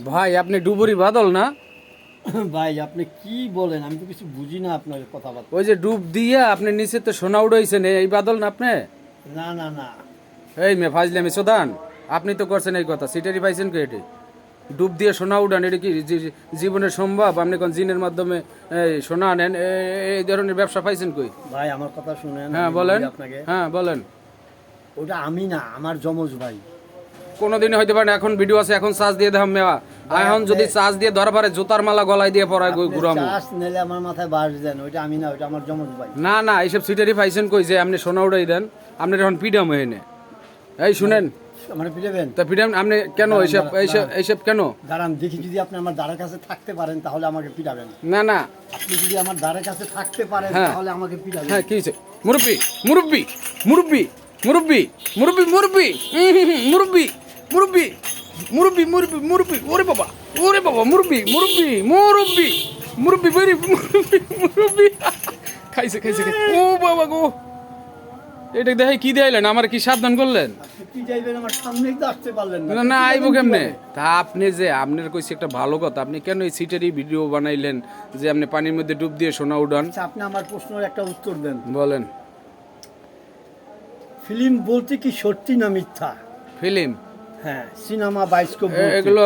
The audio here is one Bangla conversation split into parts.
ভাই আপনি ডুবুরি বাদল না? ভাই আপনি কি বলেন, আমি তো কিছু বুঝি না আপনার কথাবার্তা। ওই যে ডুব দিয়ে আপনি নিচে তো সোনা উড়াইছেন, এই বাদল না আপনি? না না না, এই মে ফাজলামি সোদান, আপনি তো করছেন এই কথা, সিটারি পাইছেন কি এটি? ডুব দিয়ে সোনা উড়ান, এটা কি জীবনের সম্ভব? আপনি কোন জিনের মাধ্যমে এই সোনা আনেন, এই ধরনের ব্যবসা পাইছেন কই? ভাই আমার কথা শুনেন। হ্যাঁ আমি বলেন। বলি আপনাকে, হ্যাঁ বলেন। ওটা আমি না, আমার যমজ ভাই। কোনোদিনই হইতে পারে না, এখন ভিডিও আছে, এখন চার্জ দিয়ে দেখাম মেয়া। এখন যদি চার্জ দিয়ে ধরা পারে জুতার মালা গলায় দিয়ে পরায় ঘুরামু। চাষ নিলে আমার মাথায় বাস দেন, ওইটা আমি না, ওইটা আমার যমজ ভাই। না না, এইসব সিটারি পাইছেন কই যে আপনি সোনা উড়াই দেন? আপনি এখন পিডাম হয়ে নে। এই শুনেন, মানে পিটাবেন? তা পিডাম আপনি কেন? এইসব এইসব এইসব কেন? দাঁড়ান দেখি, যদি আপনি আমার দ্বারের কাছে থাকতে পারেন তাহলে আমাকে পিটাবেন। না না। আপনি যদি আমার দ্বারের কাছে থাকতে পারেন হ্যাঁ। তাহলে আমাকে পিটাবেন। হ্যাঁ কি হয়েছে? মুরব্বি মুরব্বি মুরব্বি মুরব্বি মুরব্বি মুরব্বি মুরব্বি মুরব্বি মুরব্বি মুরব্বি মুরব্বি, ওরে বাবা, ওরে বাবা, মুরব্বি মুরব্বি মুরব্বি মুরব্বি বেরি মুরব্বি মুরব্বি খাইছে খাইছে খাইছে। ও বাবা গো, এটা দেখে কি দেখাইলেন? আমার কি সাবধান করলেন? আপনি কি যাইবেন, আমার সামনেই তো আসতে পারলেন না না, আইবো কেমনে? তা আপনি যে আপনার কইছি একটা ভালো কথা, আপনি কেন এই সিটেরই ভিডিও বানাইলেন যে আপনি পানির মধ্যে ডুব দিয়ে সোনা উড়ান? আচ্ছা, আপনি আমার প্রশ্নের একটা উত্তর দেন। বলেন। ফিল্ম বলতে কি সত্যি না মিথ্যা? ফিল্ম? হ্যাঁ, সিনেমা, বায়োস্কোপ এগুলো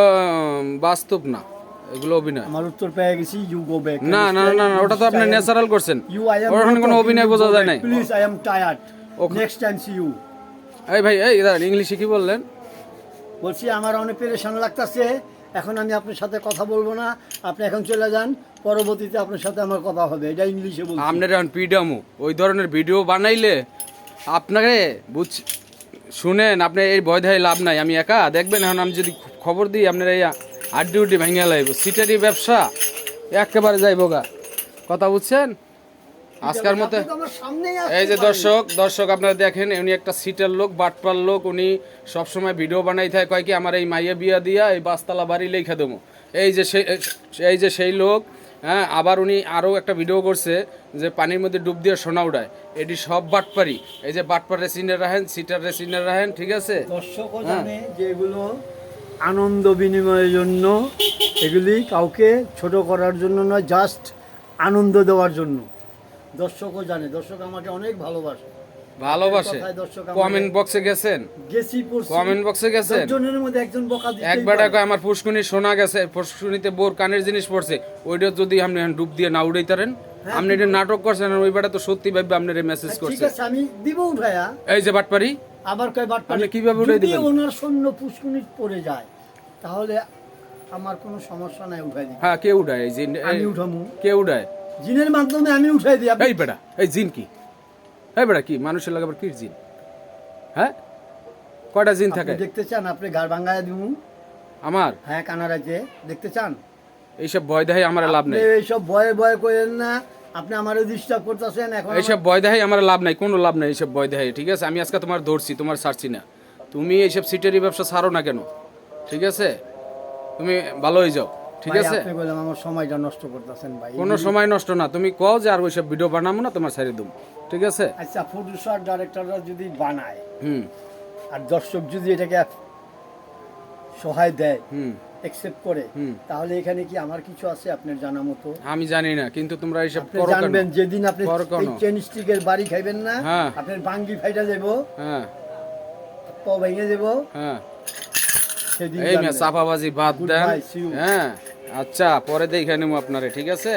বাস্তব না, এগুলো অভিনয়। আমার উত্তর পেয়ে গেছি, ইউ গো ব্যাক। না না না না, ওটা তো আপনি ন্যাচারাল করছেন, ওখানে কোনো অভিনয় বোঝা যায় নাই। Please, I am tired, next time see you. এই ভাই, এই দাঁড়ান, ইংলিশে কি বললেন? বলছি আমার অনেক পেরেশান লাগতেছে, এখন আমি আপনার সাথে কথা বলবো না, আপনি এখন চলে যান, পরবর্তীতে আপনার সাথে আমার কথা হবে। এটা ইংলিশে বলছি। আপনার এখন পিডামু ওই ধরনের ভিডিও বানাইলে আপনাকে শুনেন, আপনি এই ভয় ধায় লাভ নাই, আমি একা দেখবেন। এখন আমি যদি খবর দিই আপনার এই আড্ডি উড্ডি ভেঙে লাইব, সিটারি ব্যবসা একেবারে যাইব গা। কথা বুঝছেন? আজকের মতো আপনি তো আমার সামনেই আসতে এই যে পারেন। দর্শক আপনারা দেখেন, উনি একটা সিটের লোক, বাটপার লোক, উনি সবসময় ভিডিও বানাই থাকে, কয় কি আমার এই মাইয়া বিয়া দিয়া এই বাসতলা বাড়ি লেখা দেবো। এই যে সেই লোক। হ্যাঁ, আবার উনি আরও একটা ভিডিও করছে যে পানির মধ্যে ডুব দিয়ে সোনা উড়ায়, এটি সব বাটপারি। এই যে বাটপার রেসিনের রাখেন, সিটার রেসিনের রাখেন, ঠিক আছে? দর্শকও জানে যে এগুলো আনন্দ বিনিময়ের জন্য, এগুলি কাউকে ছোট করার জন্য নয়, জাস্ট আনন্দ দেওয়ার জন্য। দর্শকও জানে, দর্শক আমাকে অনেক ভালোবাসে। ভালোবাসে। কথায় দর্শক কমেন্ট বক্সে গেছেন? গেছি পড়ছি। কমেন্ট বক্সে গেছেন? 10 জনের মধ্যে একজন বকা দিতেই একবার পারে। কয় আমার পুষ্কুনি শোনা গেছে, পুষ্কুনিতে বোর কানের জিনিস পড়ছে, ওইটা যদি আপনি এখন ডুব দিয়ে না উড়াইতারেন, আপনি এটা নাটক করছেন, আর ওই বেটা তো সত্যি ভাবে আপনার মেসেজ ঠিক করছে। আছে, আমি দিব উঠায়া। এই যে বাটপারি, আবার কয় বাট আপনি কিভাবে উঠাই যদি দিবেন? ওনার সৈন্য পুষ্কুনি পড়ে যায় তাহলে আমার কোনো সমস্যা নাই, উঠাই দিই। হ্যাঁ, কে উড়ায়? এই জিন? আমি উঠামু, কে উড়ায়? জিনের মাধ্যমে আমি উঠাই দিই। এই বেটা, এই জিন কি? এই বেটা কি মানুষের লাগে আবার কি জিন? হ্যাঁ, কয়টা জিন থাকে? আপনি দেখতে চান? আপনি গাড় ভাঙ্গায় দিব আমার হ্যাঁ কানারাতে দেখতে চান? এইসব ভয় দেখাই আমার লাভ নাই। এইসব ভয়ে ভয়ে করেন না, আপনি আমারও ডিস্টার্ব করতেছেন এখন। এইসব ভয় দেখাই আমার লাভ নাই, কোনো লাভ নাই এইসব ভয় দেখাই, ঠিক আছে? আমি আজকে তোমার ধরছি, তোমার ছাড়ছি না। তুমি এইসব সিটারি ব্যবসা ছাড়ো না কেন, ঠিক আছে? তুমি ভালো হয়ে যাও, ঠিক ভাই, আছে? আপনি বললাম আমার সময়টা নষ্ট করতেছেন ভাই। কোনো সময় নষ্ট না, তুমি কও যে আর ওইসব ভিডিও বানাবো না, তোমার ছাড়িয়ে দেবো, ঠিক আছে? আচ্ছা, প্রডিউসার ডাইরেক্টররা যদি বানায় হুম আর দর্শক যদি এটাকে সহায় দেয়, হুম একসেপ্ট করে, হুম। তাহলে এখানে কি আমার কিছু আছে আপনার জানা মতো? আমি জানি না, কিন্তু তোমরা এইসব আপনি করো কেন? জানবেন যেদিন আপনি করো কেন? এই চেন স্টিকের বাড়ি খাইবেন না, হ্যাঁ। আপনার বাঙ্গি ফাইটা যাবো, হ্যাঁ পা ভেঙে যাবো, হ্যাঁ। সেদিন এই জানবেন। চাপাবাজি বাদ দেন। Goodbye, see you. হ্যাঁ, আচ্ছা, পরে দেখে নেবো আপনারে, ঠিক আছে?